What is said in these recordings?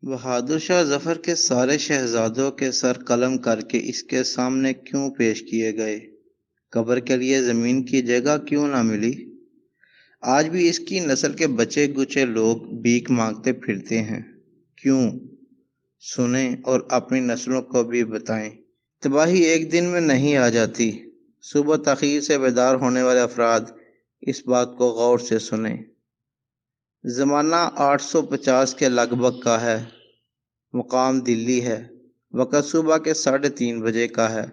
بہادر شاہ ظفر کے سارے شہزادوں کے سر قلم کر کے اس کے سامنے کیوں پیش کیے گئے؟ قبر کے لیے زمین کی جگہ کیوں نہ ملی؟ آج بھی اس کی نسل کے بچے گچے لوگ بھیک مانگتے پھرتے ہیں، کیوں؟ سنیں اور اپنی نسلوں کو بھی بتائیں۔ تباہی ایک دن میں نہیں آ جاتی۔ صبح تاخیر سے بیدار ہونے والے افراد اس بات کو غور سے سنیں۔ زمانہ 850 کے لگ بھگ کا ہے، مقام دلی ہے، وقت صبح کے 3:30 کا ہے،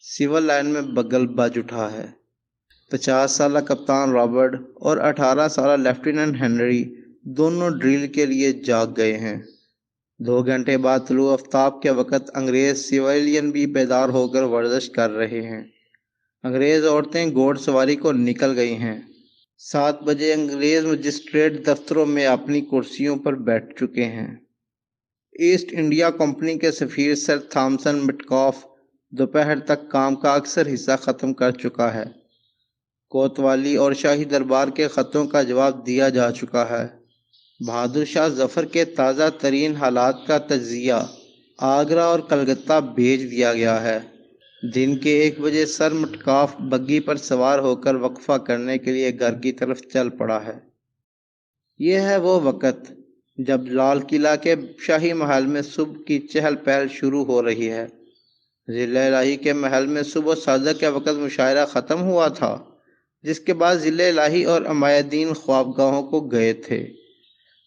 سول لائن میں بگل بج اٹھا ہے۔ 50 سالہ کپتان رابرٹ اور 18 سالہ لیفٹیننٹ ہنری دونوں ڈرل کے لیے جاگ گئے ہیں۔ 2 گھنٹے بعد طلوع آفتاب کے وقت انگریز سویلین بھی بیدار ہو کر ورزش کر رہے ہیں۔ انگریز عورتیں گھوڑ سواری کو نکل گئی ہیں۔ 7 بجے انگریز مجسٹریٹ دفتروں میں اپنی کرسیوں پر بیٹھ چکے ہیں۔ ایسٹ انڈیا کمپنی کے سفیر سر تھامسن مٹکاف دوپہر تک کام کا اکثر حصہ ختم کر چکا ہے۔ کوتوالی اور شاہی دربار کے خطوں کا جواب دیا جا چکا ہے۔ بہادر شاہ ظفر کے تازہ ترین حالات کا تجزیہ آگرہ اور کلکتہ بھیج دیا گیا ہے۔ دن کے 1 بجے سر مٹکاف بگی پر سوار ہو کر وقفہ کرنے کے لیے گھر کی طرف چل پڑا ہے۔ یہ ہے وہ وقت جب لال قلعہ کے شاہی محل میں صبح کی چہل پہل شروع ہو رہی ہے۔ ضلع الہی کے محل میں صبح صادق کے وقت مشاعرہ ختم ہوا تھا، جس کے بعد ضلع الہی اور عمایدین خوابگاہوں کو گئے تھے۔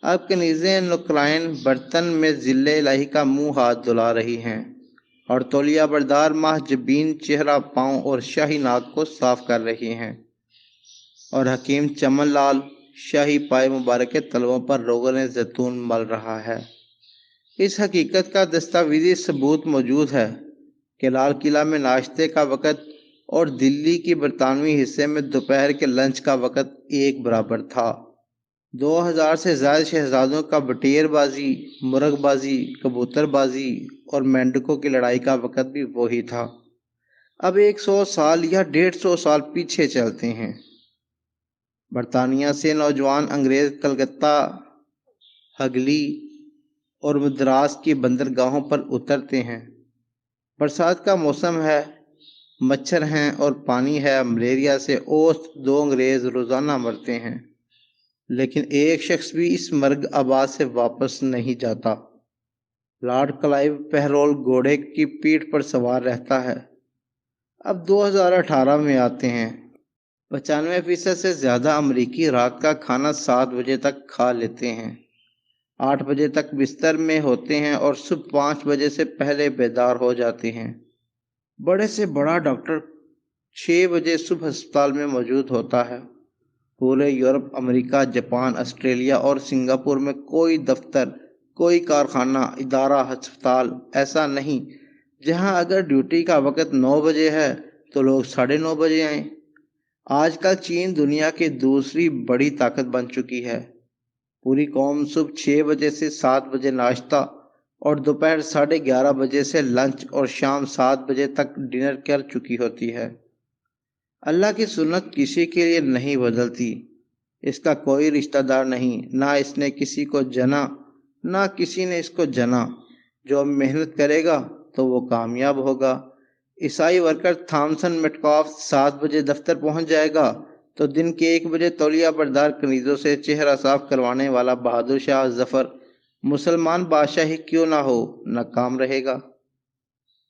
اب کنیزیں نقرائن برتن میں ضلع الہی کا منہ ہاتھ دھلا رہی ہیں، اور تولیہ بردار محجبین چہرہ پاؤں اور شاہی ناک کو صاف کر رہی ہیں، اور حکیم چمن لال شاہی پائے مبارک کے تلووں پر روغن زیتون مل رہا ہے۔ اس حقیقت کا دستاویزی ثبوت موجود ہے کہ لال قلعہ میں ناشتے کا وقت اور دلی کی برطانوی حصے میں دوپہر کے لنچ کا وقت ایک برابر تھا۔ 2000 سے زائد شہزادوں کا بٹیر بازی، مرغ بازی، کبوتر بازی اور مینڈکوں کی لڑائی کا وقت بھی وہی تھا۔ اب 100 سال یا 150 سال پیچھے چلتے ہیں۔ برطانیہ سے نوجوان انگریز کلکتہ، ہگلی اور مدراس کی بندرگاہوں پر اترتے ہیں۔ برسات کا موسم ہے، مچھر ہیں اور پانی ہے۔ ملیریا سے اوسط 2 انگریز روزانہ مرتے ہیں، لیکن ایک شخص بھی اس مرگ آباد سے واپس نہیں جاتا۔ لارڈ کلائیو پہرول گھوڑے کی پیٹھ پر سوار رہتا ہے۔ اب 2018 میں آتے ہیں۔ 95% سے زیادہ امریکی رات کا کھانا 7 بجے تک کھا لیتے ہیں، 8 بجے تک بستر میں ہوتے ہیں اور صبح 5 بجے سے پہلے بیدار ہو جاتے ہیں۔ بڑے سے بڑا ڈاکٹر 6 بجے صبح ہسپتال میں موجود ہوتا ہے۔ پورے یورپ، امریکہ، جاپان، آسٹریلیا اور سنگاپور میں کوئی دفتر، کوئی کارخانہ، ادارہ، ہسپتال ایسا نہیں جہاں اگر ڈیوٹی کا وقت 9 بجے ہے تو لوگ 9:30 بجے آئیں۔ آج کل چین دنیا کی دوسری بڑی طاقت بن چکی ہے۔ پوری قوم صبح 6 بجے سے 7 بجے ناشتہ اور دوپہر 11:30 بجے سے لنچ اور شام 7 بجے تک ڈنر کر چکی ہوتی ہے۔ اللہ کی سنت کسی کے لیے نہیں بدلتی۔ اس کا کوئی رشتہ دار نہیں، نہ اس نے کسی کو جنا، نہ کسی نے اس کو جنا۔ جو محنت کرے گا تو وہ کامیاب ہوگا۔ عیسائی ورکر تھامسن مٹکاف 7 بجے دفتر پہنچ جائے گا تو دن کے 1 بجے تولیہ بردار کنیزوں سے چہرہ صاف کروانے والا بہادر شاہ ظفر مسلمان بادشاہ ہی کیوں نہ ہو، ناکام رہے گا۔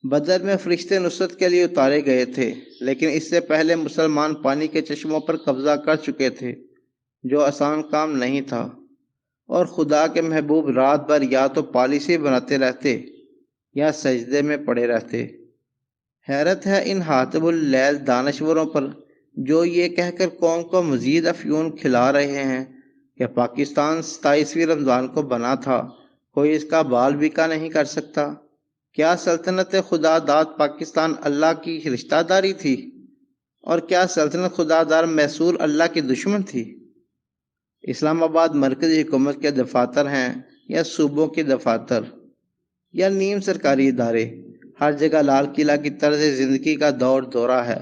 بدر میں فرشتے نصرت کے لیے اتارے گئے تھے، لیکن اس سے پہلے مسلمان پانی کے چشموں پر قبضہ کر چکے تھے، جو آسان کام نہیں تھا، اور خدا کے محبوب رات بھر یا تو پالیسی بناتے رہتے یا سجدے میں پڑے رہتے۔ حیرت ہے ان حاطب اللیل دانشوروں پر جو یہ کہہ کر قوم کو مزید افیون کھلا رہے ہیں کہ پاکستان 27ویں رمضان کو بنا تھا، کوئی اس کا بال بیکا نہیں کر سکتا۔ کیا سلطنت خدا داد پاکستان اللہ کی رشتہ داری تھی؟ اور کیا سلطنت خدا دار میسور اللہ کی دشمن تھی؟ اسلام آباد مرکزی حکومت کے دفاتر ہیں یا صوبوں کے دفاتر یا نیم سرکاری ادارے، ہر جگہ لال قلعہ کی طرز زندگی کا دور دورہ ہے۔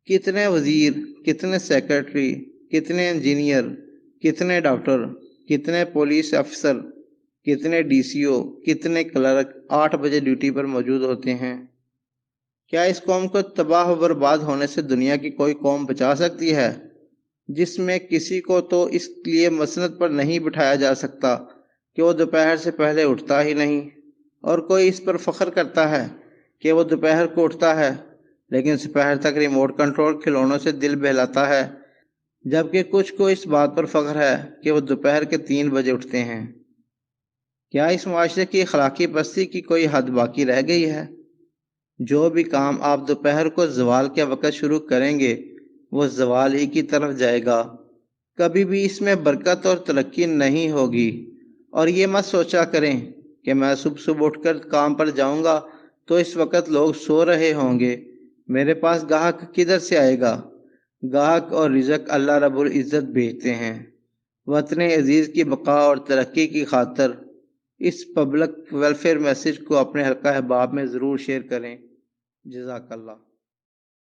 کتنے وزیر، کتنے سیکرٹری، کتنے انجینئر، کتنے ڈاکٹر، کتنے پولیس افسر کتنے DCO، کتنے کلرک 8 بجے ڈیوٹی پر موجود ہوتے ہیں؟ کیا اس قوم کو تباہ و برباد ہونے سے دنیا کی کوئی قوم بچا سکتی ہے، جس میں کسی کو تو اس لیے مسند پر نہیں بٹھایا جا سکتا کہ وہ دوپہر سے پہلے اٹھتا ہی نہیں، اور کوئی اس پر فخر کرتا ہے کہ وہ دوپہر کو اٹھتا ہے لیکن سپہر تک ریموٹ کنٹرول کھلونوں سے دل بہلاتا ہے، جبکہ کچھ کو اس بات پر فخر ہے کہ وہ دوپہر کے 3 بجے اٹھتے ہیں؟ کیا اس معاشرے کی اخلاقی پستی کی کوئی حد باقی رہ گئی ہے؟ جو بھی کام آپ دوپہر کو زوال کے وقت شروع کریں گے وہ زوال ہی کی طرف جائے گا، کبھی بھی اس میں برکت اور ترقی نہیں ہوگی۔ اور یہ مت سوچا کریں کہ میں صبح اٹھ کر کام پر جاؤں گا تو اس وقت لوگ سو رہے ہوں گے، میرے پاس گاہک کدھر سے آئے گا؟ گاہک اور رزق اللہ رب العزت بھیجتے ہیں۔ وطن عزیز کی بقا اور ترقی کی خاطر اس پبلک ویلفیئر میسج کو اپنے حلقہ احباب میں ضرور شیئر کریں۔ جزاک اللہ۔